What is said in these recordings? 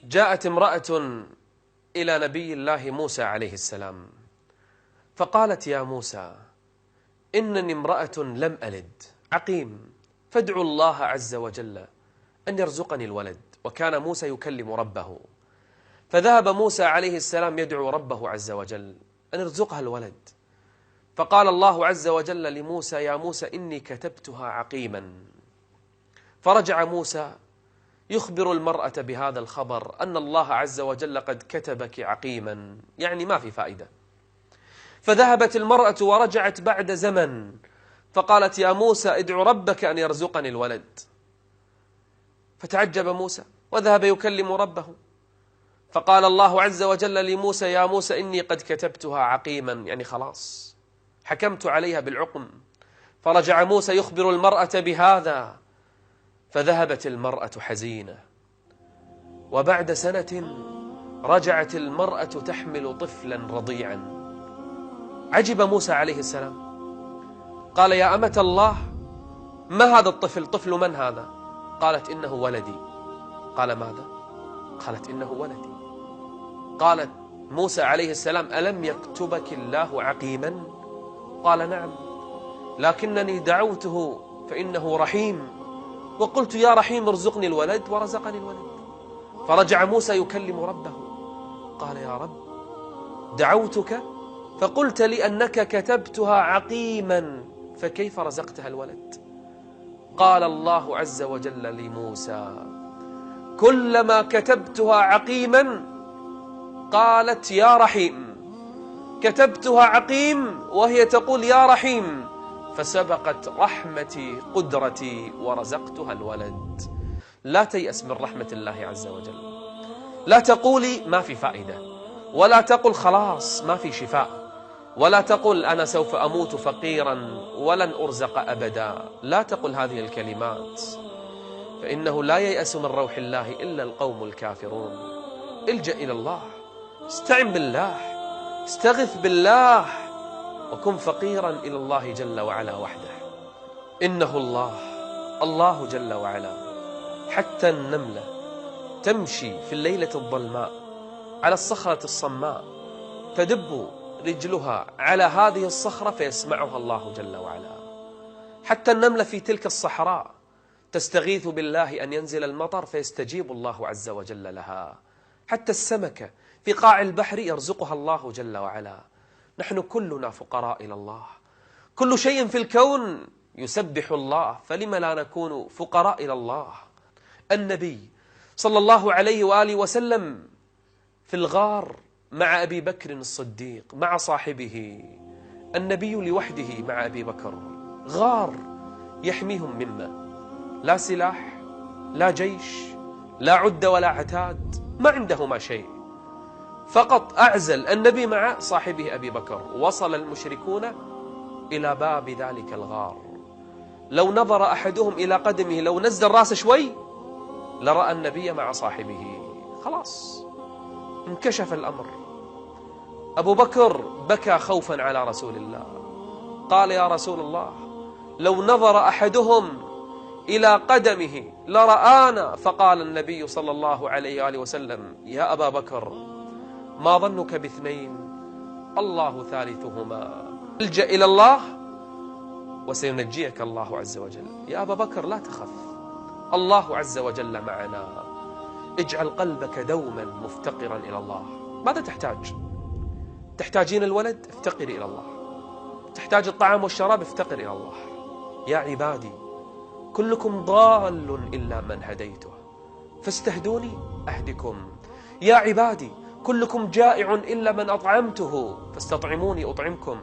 جاءت امرأة إلى نبي الله موسى عليه السلام فقالت: يا موسى، إنني امرأة لم ألد، عقيم، فادعوا الله عز وجل أن يرزقني الولد. وكان موسى يكلم ربه، فذهب موسى عليه السلام يدعو ربه عز وجل أن يرزقها الولد. فقال الله عز وجل لموسى: يا موسى، إني كتبتها عقيما. فرجع موسى يخبر المرأة بهذا الخبر أن الله عز وجل قد كتبك عقيما، يعني ما في فائدة. فذهبت المرأة ورجعت بعد زمن فقالت: يا موسى، ادعو ربك أن يرزقني الولد. فتعجب موسى وذهب يكلم ربه، فقال الله عز وجل لموسى: يا موسى، إني قد كتبتها عقيما، يعني خلاص حكمت عليها بالعقم. فرجع موسى يخبر المرأة بهذا، فذهبت المرأة حزينة. وبعد سنة رجعت المرأة تحمل طفلا رضيعا. عجب موسى عليه السلام، قال: يا أمة الله، ما هذا الطفل؟ طفل من هذا؟ قالت: إنه ولدي. قال: ماذا؟ قالت: إنه ولدي. قالت موسى عليه السلام: ألم يكتبك الله عقيما؟ قال: نعم، لكنني دعوته فإنه رحيم، وقلت: يا رحيم ارزقني الولد، ورزقني الولد. فرجع موسى يكلم ربه، قال: يا رب، دعوتك فقلت لي أنك كتبتها عقيما، فكيف رزقتها الولد؟ قال الله عز وجل لموسى: كلما كتبتها عقيما قالت يا رحيم، كتبتها عقيم وهي تقول يا رحيم، فسبقت رحمتي قدرتي ورزقتها الولد. لا تيأس من رحمة الله عز وجل. لا تقولي ما في فائدة، ولا تقل خلاص ما في شفاء، ولا تقل أنا سوف أموت فقيرا ولن أرزق أبدا. لا تقل هذه الكلمات، فإنه لا ييأس من روح الله إلا القوم الكافرون. الجأ إلى الله، استعن بالله، استغث بالله، وكن فقيرا إلى الله جل وعلا وحده. إنه الله جل وعلا. حتى النملة تمشي في الليلة الظلماء على الصخرة الصماء، تدب رجلها على هذه الصخرة فيسمعها الله جل وعلا. حتى النملة في تلك الصحراء تستغيث بالله أن ينزل المطر فيستجيب الله عز وجل لها. حتى السمكة في قاع البحر يرزقها الله جل وعلا. نحن كلنا فقراء إلى الله، كل شيء في الكون يسبح الله، فلم لا نكون فقراء إلى الله؟ النبي صلى الله عليه وآله وسلم في الغار مع أبي بكر الصديق مع صاحبه، النبي لوحده مع أبي بكر، غار يحميهم مما لا سلاح، لا جيش، لا عدة ولا عتاد، ما عندهما شيء، فقط أعزل النبي مع صاحبه أبي بكر. وصل المشركون إلى باب ذلك الغار، لو نظر أحدهم إلى قدمه، لو نزل راسه شوي لرأى النبي مع صاحبه. خلاص انكشف الأمر. أبو بكر بكى خوفا على رسول الله، قال يا رسول الله، لو نظر أحدهم إلى قدمه لرآنا. فقال النبي صلى الله عليه وآله وسلم: يا أبا بكر، ما ظنك باثنين؟ الله ثالثهما. الجأ إلى الله وسينجيك الله عز وجل. يا أبا بكر لا تخف، الله عز وجل معنا. اجعل قلبك دوما مفتقرا إلى الله. ماذا تحتاج؟ تحتاجين الولد؟ افتقري إلى الله. تحتاج الطعام والشراب؟ افتقر إلى الله. يا عبادي كلكم ضال إلا من هديته فاستهدوني أهدكم. يا عبادي كلكم جائع إلا من أطعمته فاستطعموني أطعمكم.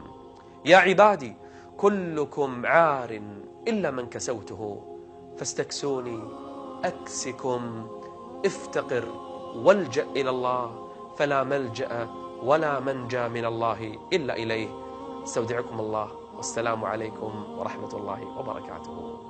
يا عبادي كلكم عار إلا من كسوته فاستكسوني أكسكم. افتقر والجأ إلى الله، فلا ملجأ ولا منجى من الله إلا إليه. استودعكم الله، والسلام عليكم ورحمة الله وبركاته.